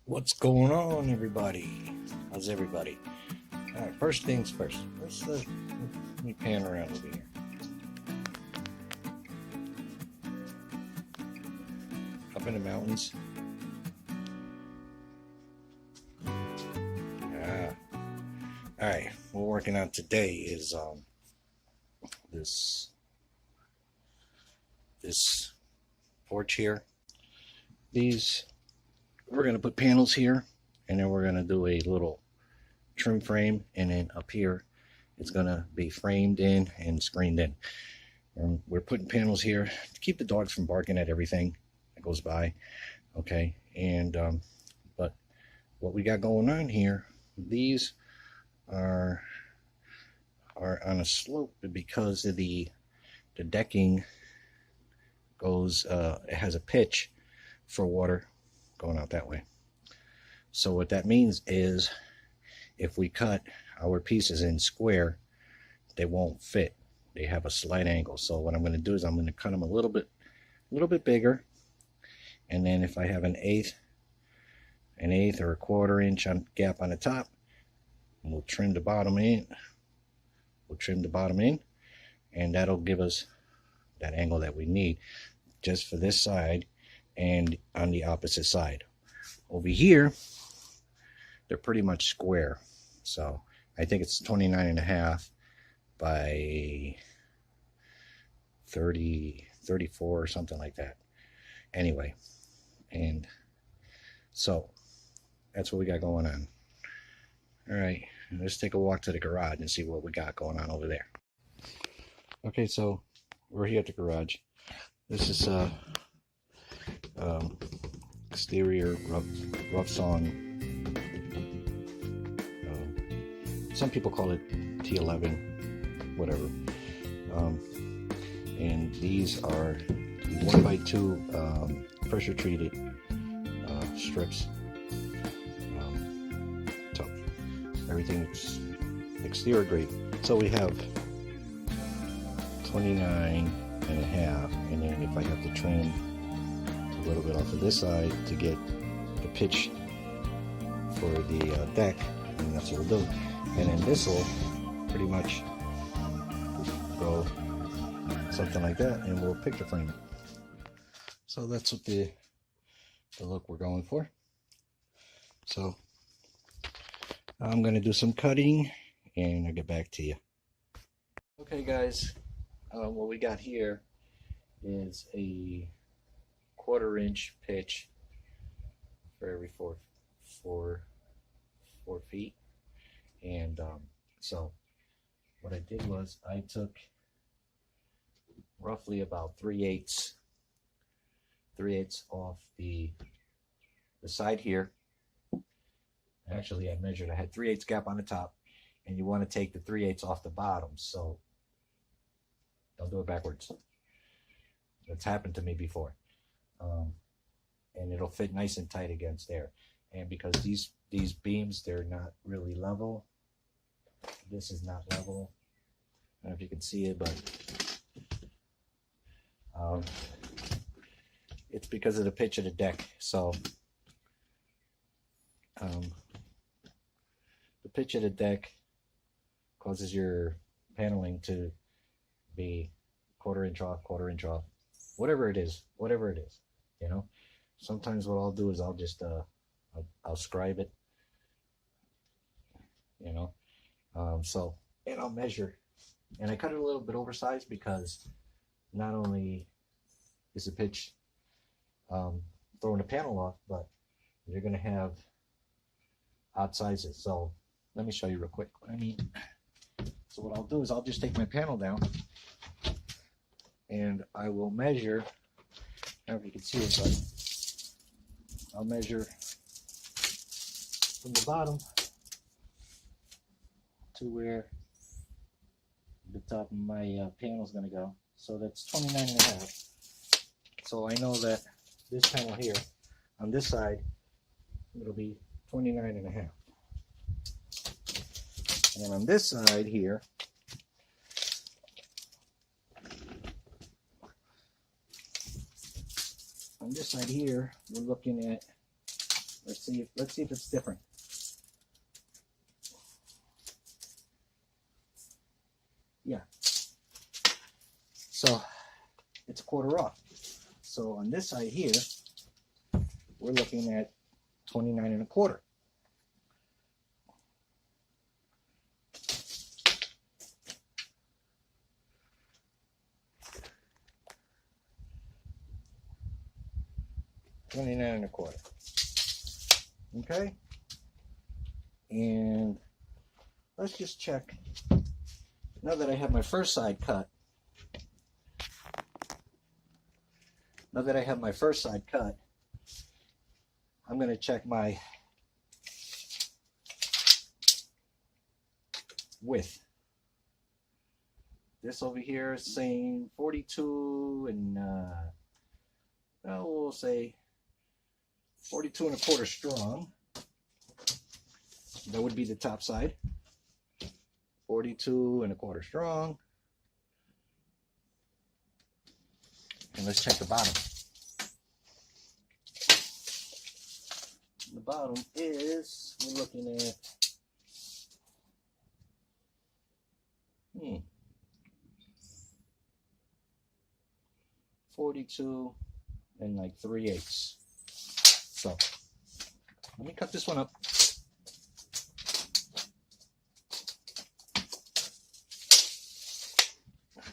What's going on, everybody? How's everybody? All right, first things first. Let me pan around over here. Up in the mountains. Ah. All right, what we're working on today is this porch here. We're gonna put panels here, and then we're gonna do a little trim frame, and then up here it's gonna be framed in and screened in. And we're putting panels here to keep the dogs from barking at everything that goes by. Okay, and but what we got going on here, these are on a slope because of the decking goes it has a pitch for water going out that way. So what that means is if we cut our pieces in square, they won't fit. They have a slight angle. So what I'm going to do is I'm going to cut them a little bit bigger, and then if I have an eighth or a quarter inch gap on the top, we'll trim the bottom in. And that'll give us that angle that we need just for this side and on the opposite side. Over here, they're pretty much square. So I think it's 29.5 by 30, 34 or something like that. Anyway, and so that's what we got going on. All right, let's take a walk to the garage and see what we got going on over there. Okay, so we're here at the garage. This is exterior rough sawn. Some people call it T11, whatever. And these are 1x2 pressure treated strips. So everything's exterior grade. So we have 29.5, and then if I have to trim a little bit off of this side to get the pitch for the deck, and that's what we'll do. And then this will pretty much go something like that, and we'll picture frame it. So that's what the look we're going for. So I'm going to do some cutting, and I'll get back to you. Okay, guys, what we got here is a 1/4 inch pitch for every four feet. And so what I did was I took roughly about 3/8 off the side here. Actually, I measured, I had 3/8 gap on the top, and you want to take the 3/8 off the bottom. So don't do it backwards. That's happened to me before. And it'll fit nice and tight against there. And because these beams, they're not really level. This is not level. I don't know if you can see it, but it's because of the pitch of the deck. So the pitch of the deck causes your paneling to be 1/4 inch off, 1/4 inch off, whatever it is, you know. Sometimes what I'll do is I'll just I'll scribe it, you know. So, and I'll measure, and I cut it a little bit oversized because not only is the pitch throwing the panel off, but you're going to have odd sizes. So let me show you real quick what I mean. So what I'll do is I'll just take my panel down, and I will measure. I don't know if you can see it, but I'll measure from the bottom to where the top of my panel is going to go. So that's 29.5. So I know that this panel here on this side, it'll be 29.5. And on this side here, we're looking at Let's see if it's different. Yeah. So it's a quarter off. So on this side here, we're looking at 29.25. $29.25. Okay, and let's just check. Now that I have my first side cut, I'm going to check my width. This over here is saying 42 and well, we'll say 42.25 strong. That would be the top side. 42.25 strong. And let's check the bottom. The bottom is, we're looking at 42 and like 3/8. So let me cut this one up.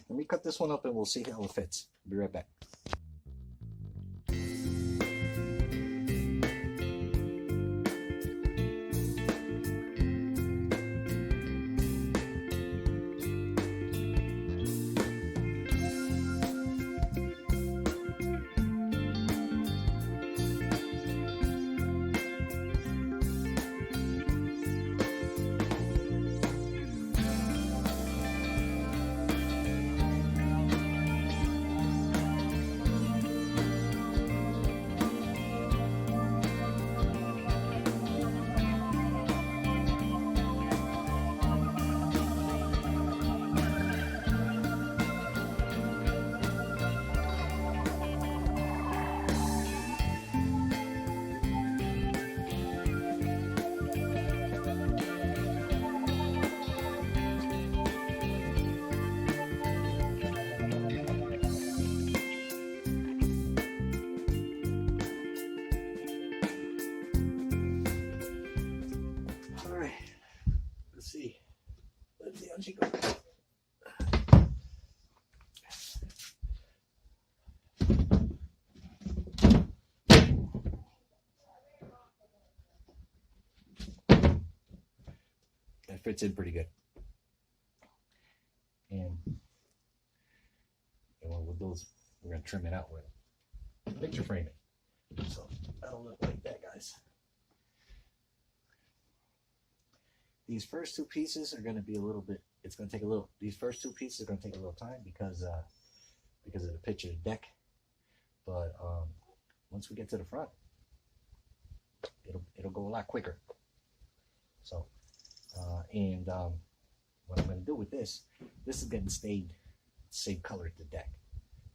Let me cut this one up and we'll see how it fits. Be right back. Down she goes. That fits in pretty good. And with those, we're going to trim it out with picture framing. So that'll look like that, guys. These first two pieces are going to be a little bit, it's going to take a little, these first two pieces are going to take a little time because of the pitch of the deck. But once we get to the front, it'll go a lot quicker. So, what I'm going to do with this is getting stayed same color as the deck.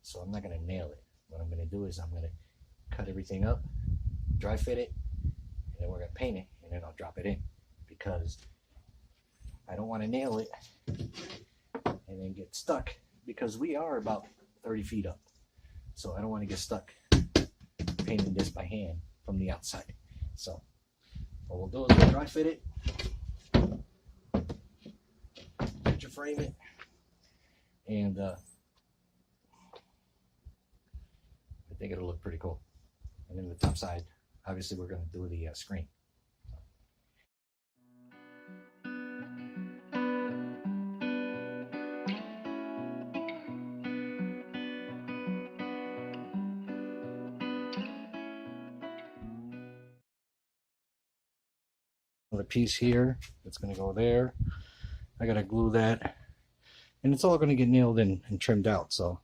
So I'm not going to nail it. What I'm going to do is I'm going to cut everything up, dry fit it, and then we're going to paint it, and then I'll drop it in because I don't want to nail it and then get stuck because we are about 30 feet up. So I don't want to get stuck painting this by hand from the outside. So what we'll do is we'll dry fit it, picture frame it, and I think it'll look pretty cool. And then the top side, obviously we're going to do the screen. Another piece here that's going to go there. I got to glue that, and it's all going to get nailed in and trimmed out. So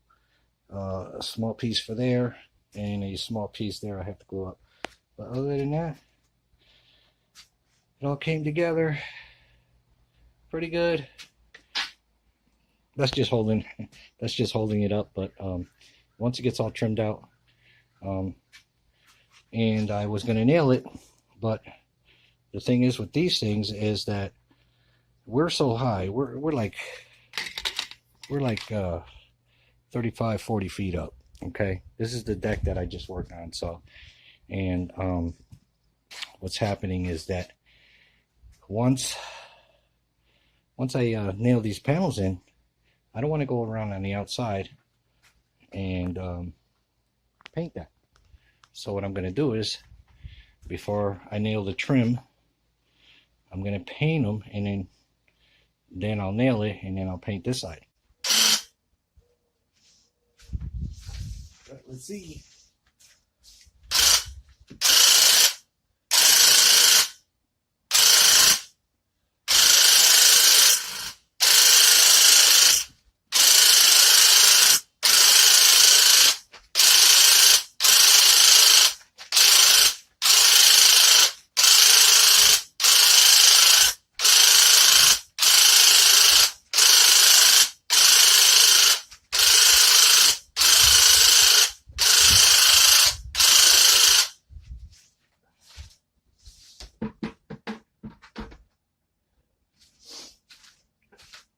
a small piece for there and a small piece there I have to glue up. But other than that, it all came together pretty good. That's just holding it up. But once it gets all trimmed out, and I was going to nail it, But the thing is with these things is that we're so high. We're like 35, 40 feet up. Okay, this is the deck that I just worked on. So, and what's happening is that once I nail these panels in, I don't want to go around on the outside and paint that. So what I'm going to do is, before I nail the trim, I'm going to paint them, and then I'll nail it, and then I'll paint this side. But let's see.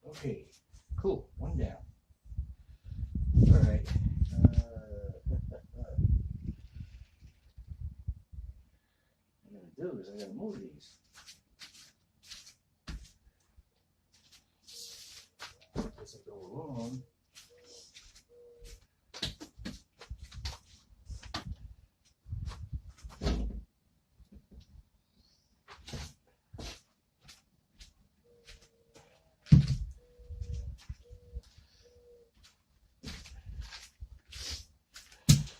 Okay, cool. One down. All right. What I'm going to do is I'm going to move these. This will go along.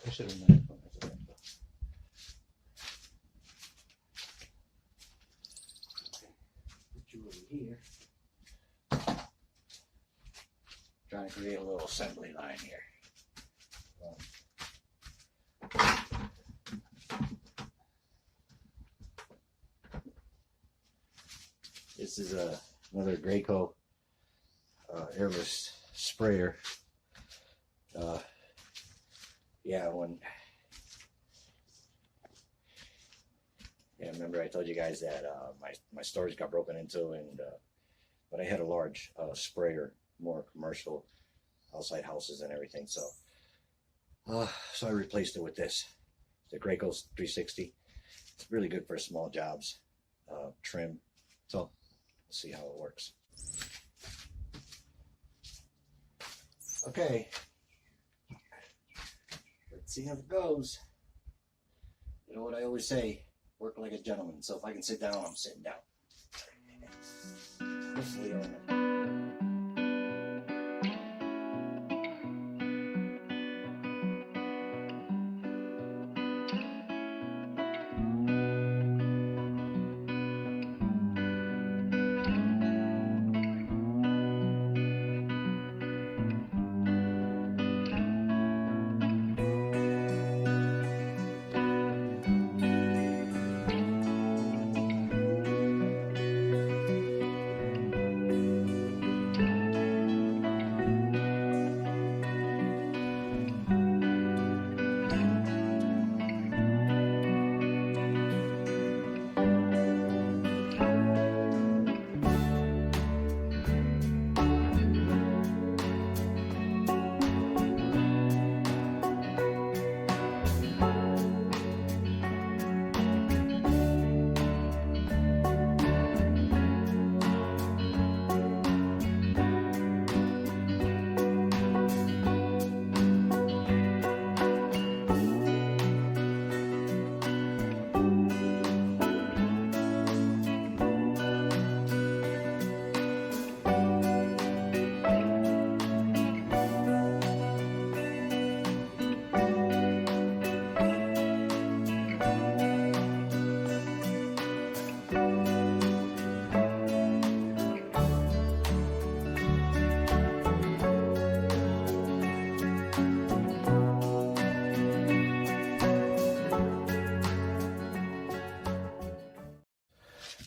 I should have done it. Put you over here. Trying to create a little assembly line here. This is another Graco airless sprayer. Remember I told you guys that my storage got broken into, and but I had a large sprayer, more commercial, outside houses and everything. So I replaced it with this, the Graco 360. It's really good for small jobs, trim. So we'll see how it works. Okay, let's see how it goes. You know what I always say, work like a gentleman. So if I can sit down, I'm sitting down. Hopefully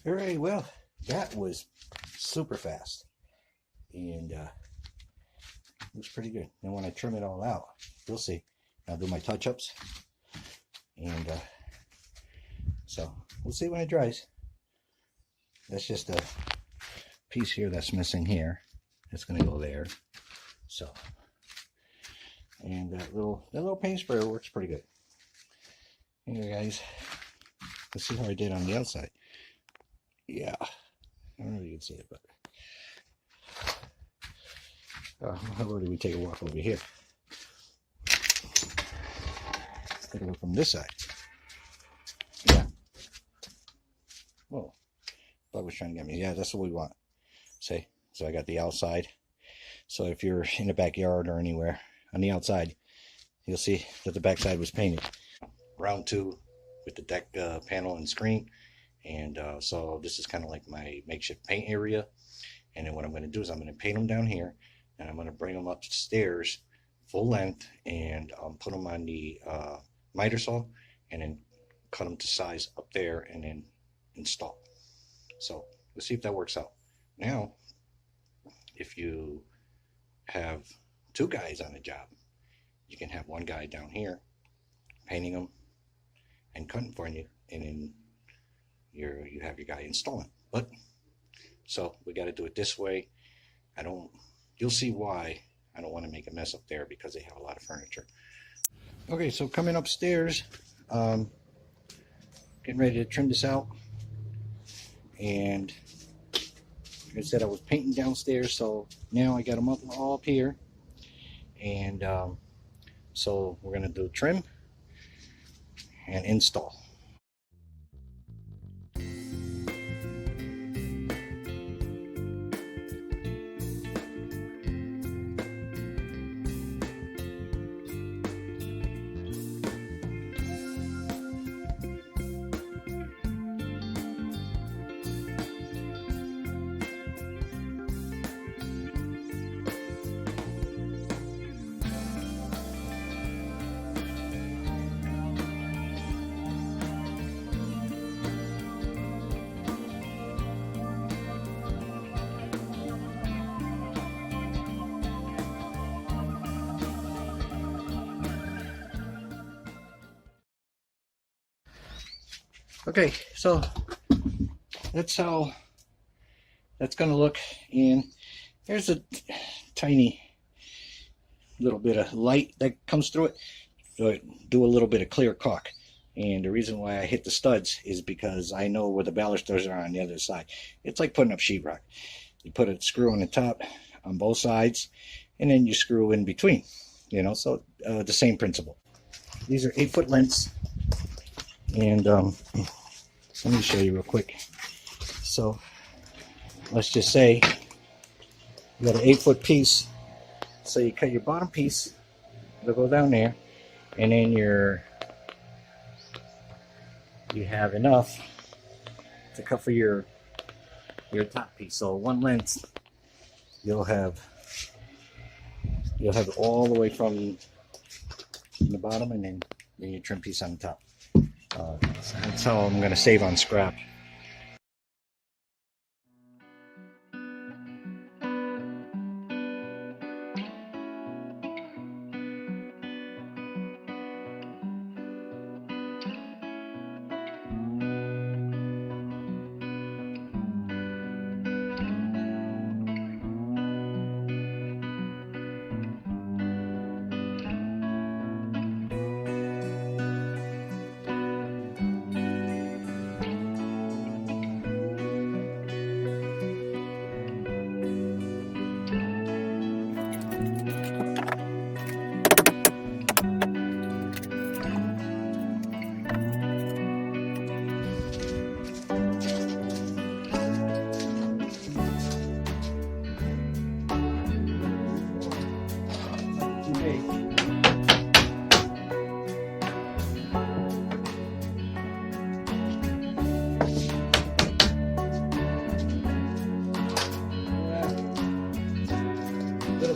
all right, well, that was super fast, and it was pretty good. Now when I trim it all out, you'll see. I'll do my touch-ups, and so we'll see when it dries. That's just a piece here that's missing here. It's going to go there. So, and that little paint sprayer works pretty good. Anyway, guys, let's see how I did on the outside. Yeah, I don't know if you can see it, but how about we take a walk over here? Take a look from this side. Yeah. Whoa. Bug was trying to get me. Yeah, that's what we want. See? So I got the outside. So if you're in the backyard or anywhere on the outside, you'll see that the backside was painted. Round 2 with the deck panel and screen. And so this is kind of like my makeshift paint area. And then what I'm going to do is I'm going to paint them down here. And I'm going to bring them upstairs full length and put them on the miter saw. And then cut them to size up there and then install. So let's see if that works out. Now, if you have 2 guys on a job, you can have one guy down here painting them and cutting for you, and then you have your guy installing. But so we got to do it this way. You'll see why I don't want to make a mess up there, because they have a lot of furniture. Okay, so coming upstairs, getting ready to trim this out. And like I said, I was painting downstairs, so now I got them all up here. And so we're going to do trim and install. Okay, so that's how that's going to look. And there's a tiny little bit of light that comes through it. So I do a little bit of clear caulk. And the reason why I hit the studs is because I know where the balusters are on the other side. It's like putting up sheetrock. You put a screw on the top on both sides, and then you screw in between. You know, so the same principle. These are 8-foot lengths. And let me show you real quick. So let's just say you got an 8-foot piece. So you cut your bottom piece, it'll go down there, and then you have enough to cut for your top piece. So one length, you'll have all the way from the bottom, and then your trim piece on the top. So that's how I'm going to save on scrap.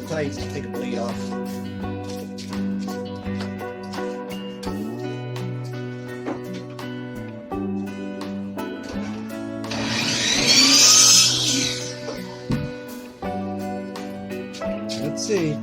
Tight, take a blade off. Let's see.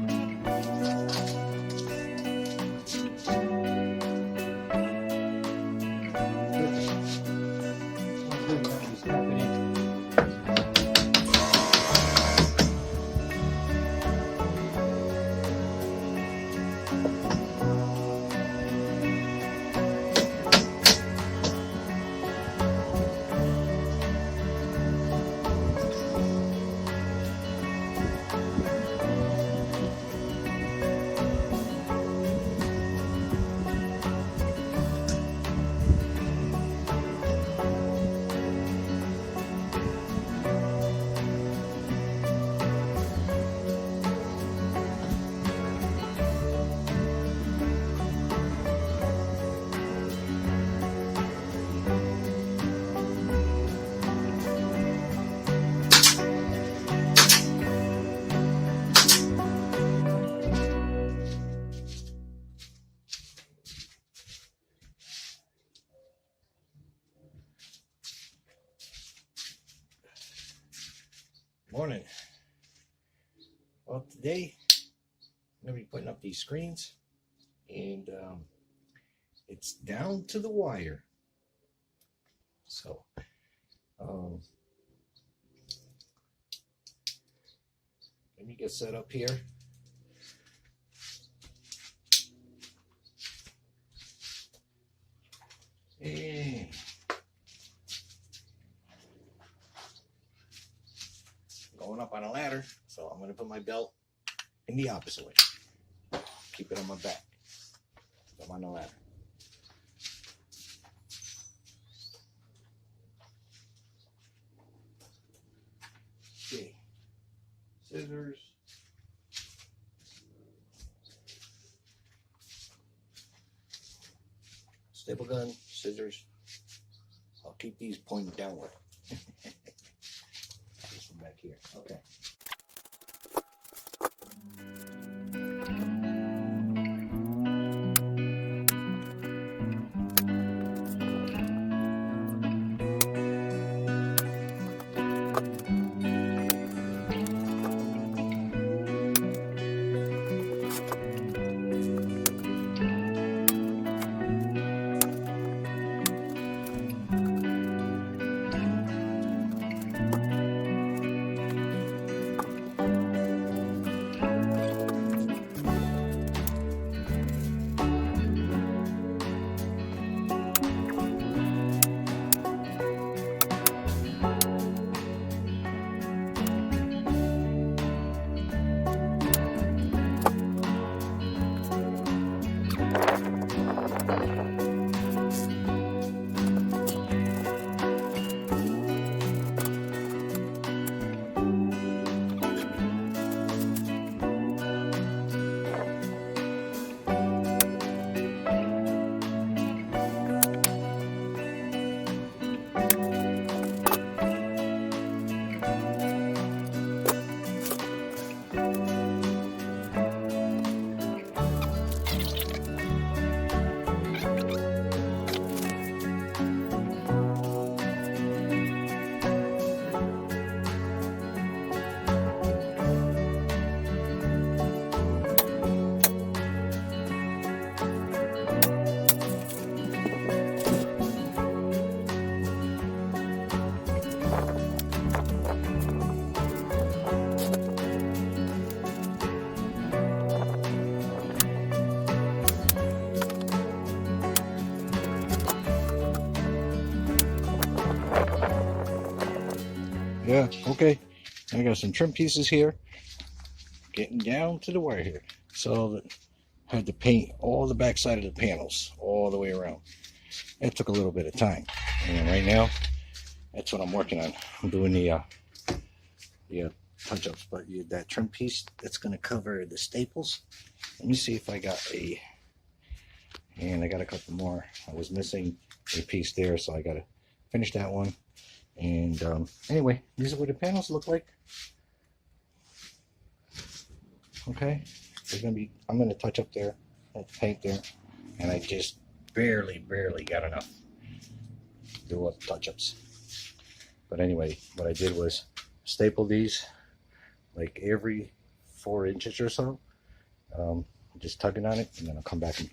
Morning. Well, today I'm going to be putting up these screens, and it's down to the wire. So, let me get set up here. And going up on a ladder, so I'm going to put my belt in the opposite way. Keep it on my back. I'm on the ladder. Okay. Scissors. Staple gun, scissors. I'll keep these pointed downward. This one back here. Okay. Yeah, okay. I got some trim pieces here. Getting down to the wire here. So I had to paint all the back side of the panels all the way around. It took a little bit of time. And right now, that's what I'm working on. I'm doing the touch-ups, but that trim piece, that's going to cover the staples. Let me see if I got and I got a couple more. I was missing a piece there, so I got to finish that one. And anyway, these are what the panels look like. Okay, I'm gonna touch up there, paint there, and I just barely got enough to do up touch-ups. But anyway, what I did was staple these like every 4 inches or so, just tugging on it, and then I'll come back and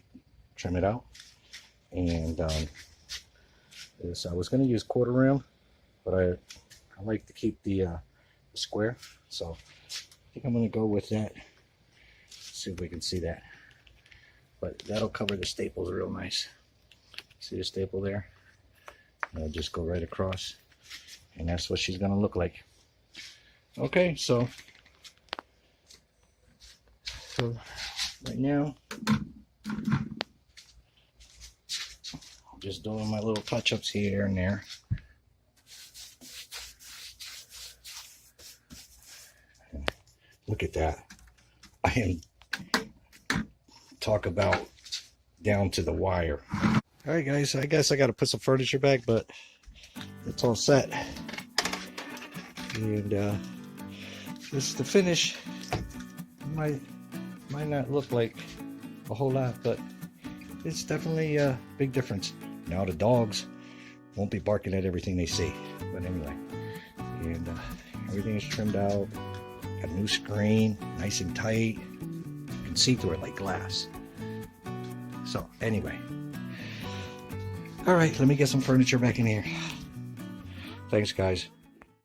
trim it out. And I was going to use quarter round, but I like to keep the square, so I think I'm going to go with that. See if we can see that, but that'll cover the staples real nice. See the staple there? It'll just go right across, and that's what she's going to look like. Okay, so right now I'm just doing my little touch-ups here and there. Look at that. I am talk about down to the wire. All right, guys, I guess I got to put some furniture back, but it's all set. And this is the finish. Might not look like a whole lot, but it's definitely a big difference. Now the dogs won't be barking at everything they see. But anyway, and Everything is trimmed out. Got a new screen, nice and tight. You can see through it like glass. So anyway, all right, let me get some furniture back in here. Thanks, guys.